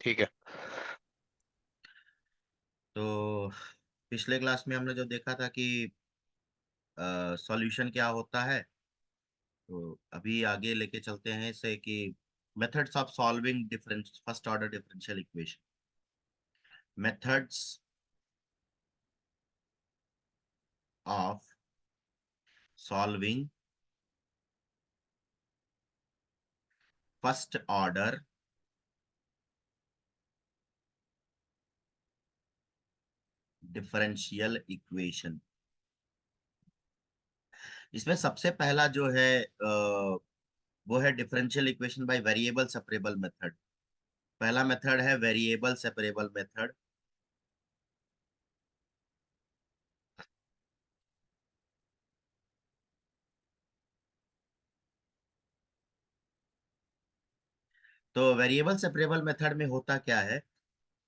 ठीक है। तो पिछले क्लास में हमने जो देखा था कि सॉल्यूशन क्या होता है, तो अभी आगे लेके चलते हैं इसे कि methods of solving difference first order differential equation. Methods of solving first order differential equation. इसमें सबसे पहला जो है वो है differential equation by variable separable method. पहला मेथड है वेरिएबल सेपरेबल मेथड। तो वेरिएबल सेपरेबल मेथड में होता क्या है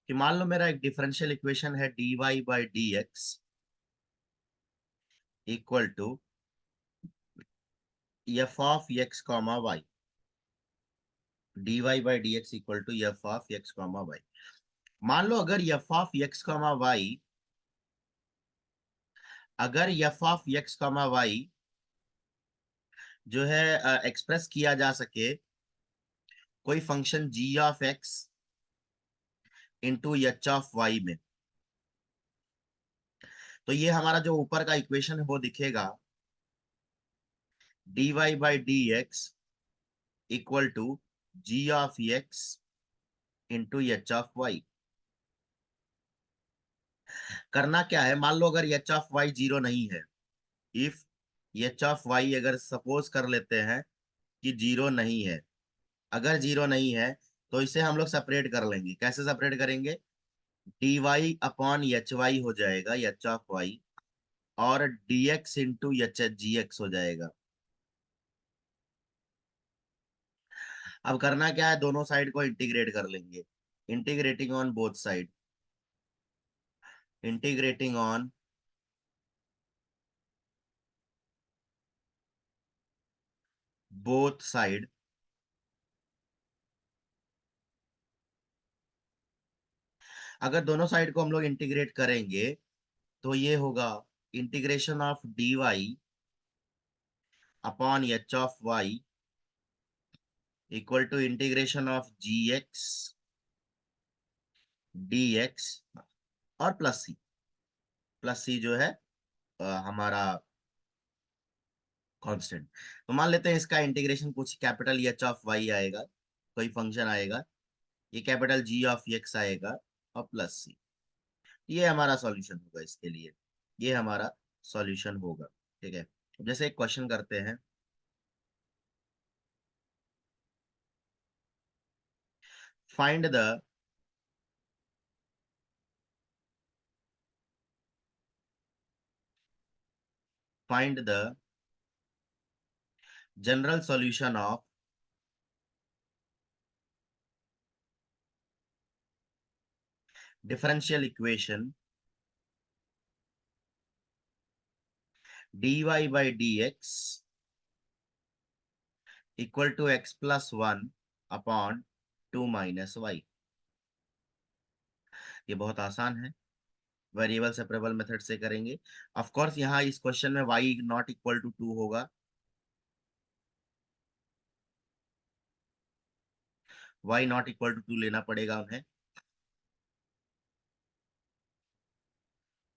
कि मान लो मेरा एक डिफरेंशियल इक्वेशन है dy by d x equal to f of x comma y. dy by d x equal to f of x comma y. मान लो अगर f of x comma y, अगर f of x comma y जो है express किया जा सके कोई function g of x into h of y में, तो ये हमारा जो ऊपर का इक्वेशन है वो दिखेगा dy by d x equal to g of x into h of y. करना क्या है, मान लो अगर एच ऑफ वाई जीरो नहीं है, इफ एच ऑफ वाई अगर सपोज कर लेते हैं कि जीरो नहीं है, अगर जीरो नहीं है तो इसे हम लोग सेपरेट कर लेंगे। कैसे सेपरेट करेंगे? D y upon h y हो जाएगा एच ऑफ वाई, और d x into h g x हो जाएगा। अब करना क्या है, दोनों साइड को इंटीग्रेट कर लेंगे। Integrating on both side, integrating on both side. अगर दोनों साइड को हम लोग इंटीग्रेट करेंगे तो ये होगा integration of d y upon h of y equal to integration of g x d x और प्लस सी। प्लस सी जो है हमारा कांस्टेंट। तो मान लेते हैं इसका इंटीग्रेशन कुछ कैपिटल एच ऑफ वाई आएगा, कोई फंक्शन आएगा, ये कैपिटल जी ऑफ एक्स आएगा और प्लस सी। ये हमारा सॉल्यूशन होगा इसके लिए, ये हमारा सॉल्यूशन होगा। ठीक है, जैसे एक क्वेश्चन करते हैं। Find the find the general solution of differential equation dy by d x equal to x plus one upon two minus y. ये बहुत आसान है, वेरिएबल सेपरेबल मेथड से करेंगे। ऑफ कोर्स यहाँ इस क्वेश्चन में y not equal to two होगा, y not equal to two लेना पड़ेगा उन्हें।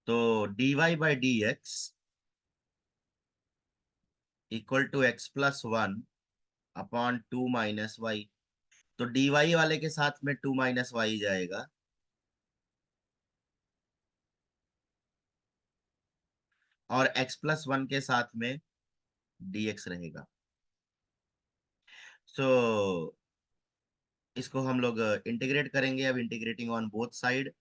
तो dy by d x equal to x plus one upon two minus y. तो dy वाले के साथ में टू माइनस वाई जाएगा, और x प्लस वन के साथ में dx रहेगा। सो इसको हम लोग इंटीग्रेट करेंगे। अब इंटीग्रेटिंग ऑन बोथ साइड,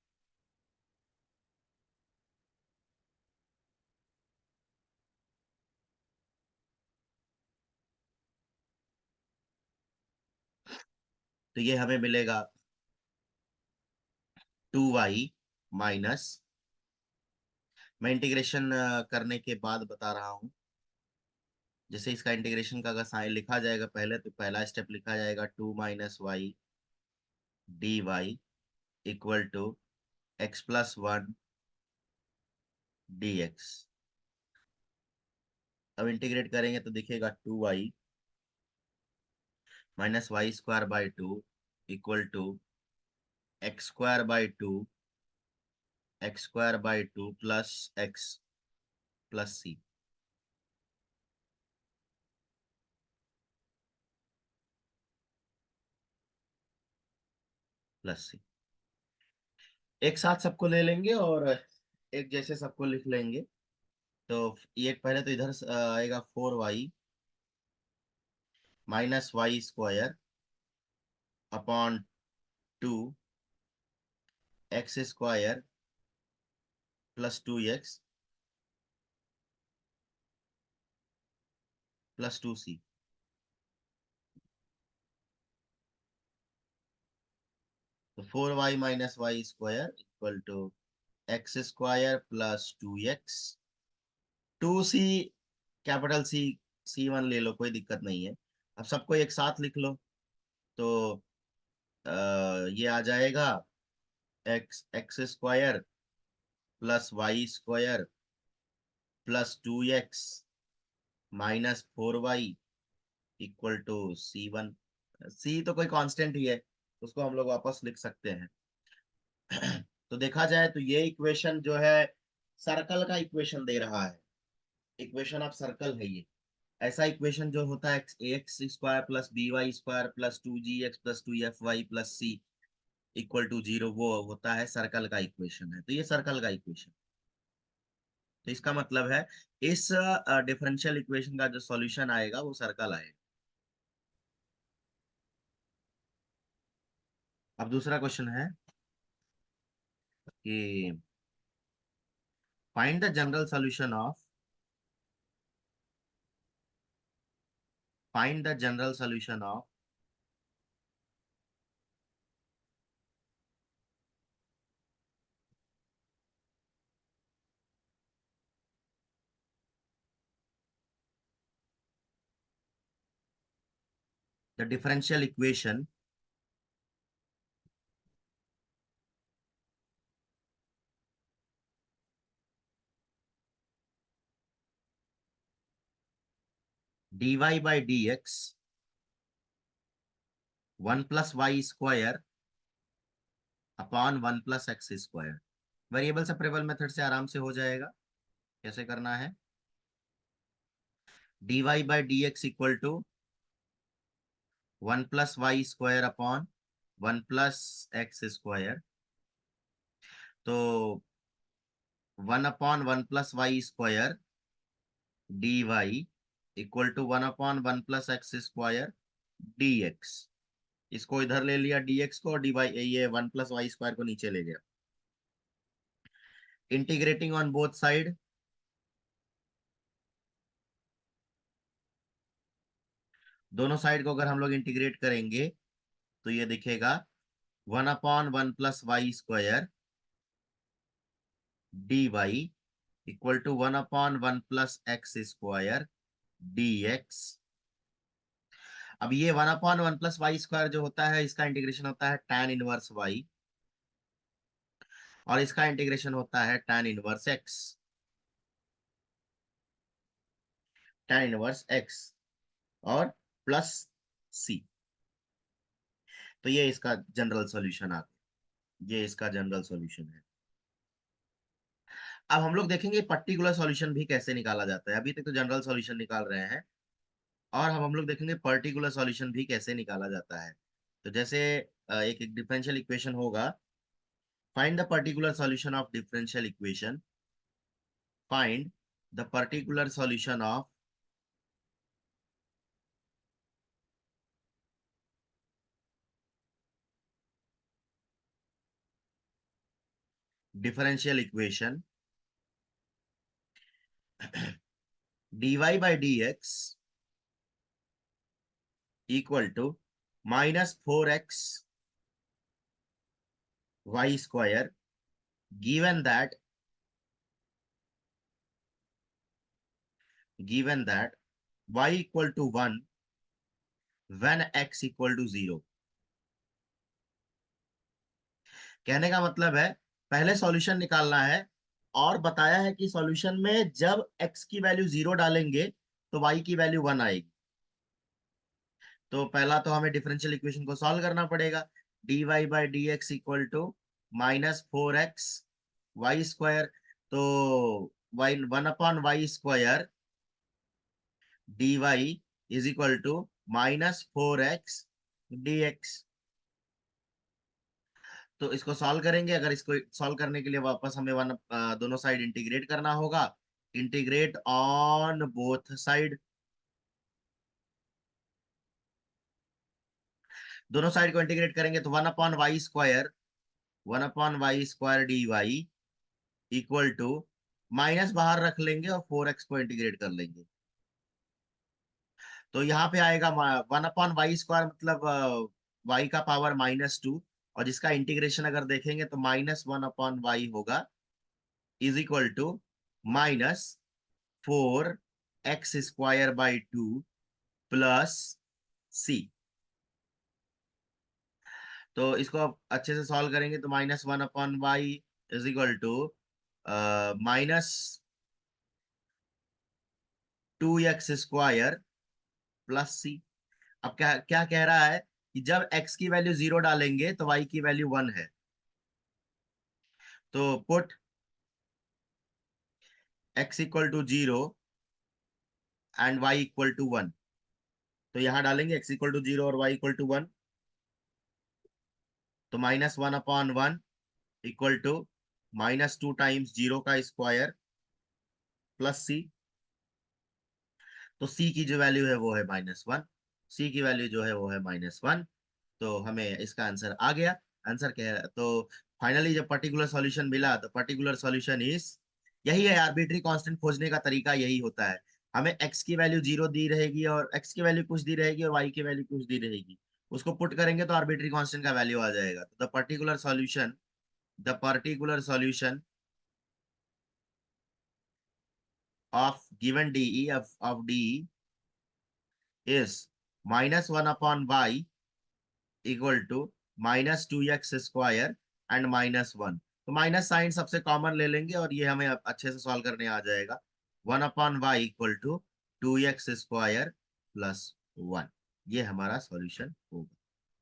तो ये हमें मिलेगा टू वाई माइनस, मैं इंटीग्रेशन करने के बाद बता रहा हूँ। जैसे इसका इंटीग्रेशन का अगर साइन लिखा जाएगा पहले, तो पहला स्टेप लिखा जाएगा two minus y d y equal to x+1 dx। अब इंटीग्रेट करेंगे तो दिखेगा 2y minus y² by 2 equal to x² by 2 plus x plus c plus c. एक साथ सबको ले लेंगे और एक जैसे सबको लिख लेंगे। तो ये पहले तो इधर आएगा 4y minus y² upon 2 x² plus 2x plus 2c। तो 4y minus y² equal to x² plus 2x 2c capital C1 ले लो, कोई दिक्कत नहीं है। अब सबको एक साथ लिख लो तो ये आ जाएगा x² plus y² plus 2x minus 4y equal to C1। C तो कोई कांस्टेंट ही है, उसको हम लोग वापस लिख सकते हैं। तो देखा जाए तो ये इक्वेशन जो है सर्कल का इक्वेशन दे रहा है। इक्वेशन ऑफ सर्कल है ये। ऐसा इक्वेशन जो होता है ax² plus by² plus 2gx plus 2fy plus c equal to 0, वो होता है सर्कल का इक्वेशन है। तो ये सर्कल का इक्वेशन। तो इसका मतलब है इस डिफरेंशियल इक्वेशन का जो सॉल्यूशन आएगा वो सर्कल आएगा। अब दूसरा क्वेश्चन है कि find the general solution of find the general solution of the differential equation dy by dx 1 plus y² upon 1 plus x²। Variable separable method से आराम से हो जाएगा। कैसे करना है? dy by dx equal to 1 plus y² upon 1 plus x²। तो 1 upon 1 plus y² dy equal to 1 upon 1 plus x² dx। इसको इधर ले लिया dx को, और dy ये 1 प्लस y² को नीचे ले गया। इंटीग्रेटिंग ऑन बोथ साइड, दोनों साइड को अगर हम लोग इंटीग्रेट करेंगे तो ये दिखेगा 1 upon 1 plus y² dy equal to 1 upon 1 plus x² dx। अब ये 1 अपॉन 1 प्लस y² जो होता है इसका इंटीग्रेशन होता है tan इनवर्स y, और इसका इंटीग्रेशन होता है tan inverse x। tan inverse x और प्लस c। तो ये इसका जनरल सॉल्यूशन आ गया। ये इसका जनरल सॉल्यूशन है। अब हम लोग देखेंगे पर्टिकुलर सॉल्यूशन भी कैसे निकाला जाता है। अभी तक तो जनरल सॉल्यूशन निकाल रहे हैं, और हम लोग देखेंगे पर्टिकुलर सॉल्यूशन भी कैसे निकाला जाता है। तो जैसे एक डिफरेंशियल इक्वेशन होगा, find the particular solution of differential equation. Find the particular solution of differential equation dy by dx equal to -4x y², given that y equal to 1 when x equal to 0। कहने का मतलब है पहले solution निकालना है, और बताया है कि सॉल्यूशन में जब x की वैल्यू 0 डालेंगे तो y की वैल्यू 1 आएगी। तो पहला तो हमें डिफरेंशियल इक्वेशन को सॉल्व करना पड़ेगा। dy by d x equal to -4x y square. तो y 1/y² dy is equal to -4x dx। तो इसको सॉल्व करेंगे। अगर इसको सॉल्व करने के लिए वापस हमें दोनों साइड इंटीग्रेट करना होगा। इंटीग्रेट ऑन बोथ साइड, दोनों साइड को इंटीग्रेट करेंगे तो 1/y² dy equal to, minus बाहर रख लेंगे और 4x को इंटीग्रेट कर लेंगे। तो यहाँ पे आएगा 1/y² मतलब y का पावर -2, और जिसका इंटीग्रेशन अगर देखेंगे तो -1/y होगा is equal to -4x² 2 + c। तो इसको आप अच्छे से सॉल्व करेंगे तो -1/y is equal to -2x² + c। अब क्या क्या कह रहा है कि जब x की वैल्यू 0 डालेंगे तो y की वैल्यू 1 है। तो put x equal to 0 and y equal to 1। तो यहाँ डालेंगे x इक्वल टू 0 और y इक्वल टू 1। तो -1/1 इक्वल टू -2 टाइम्स 0 का स्क्वायर + c। तो c की जो वैल्यू है वो है -1। c की वैल्यू जो है वो है -1। तो हमें इसका आंसर आ गया। आंसर क्या है? तो फाइनली जब पर्टिकुलर सॉल्यूशन मिला तो पर्टिकुलर सॉल्यूशन इज, यही है आर्बिट्री कांस्टेंट खोजने का तरीका यही होता है। हमें x की वैल्यू 0 दी रहेगी और x की वैल्यू कुछ दी रहेगी और y की वैल्यू कुछ दी रहेगी। उसको पुट करेंगे तो आर्बिट्री कांस्टेंट का वैल्यू आ जाएगा। तो the particular solution of given d of d is -1/y equal to -2x² and -1। तो माइनस साइन सबसे कॉमन ले लेंगे और ये हमें अच्छे से सॉल्व करने आ जाएगा। 1/y equal to 2x² + 1। ये हमारा सॉल्यूशन होगा।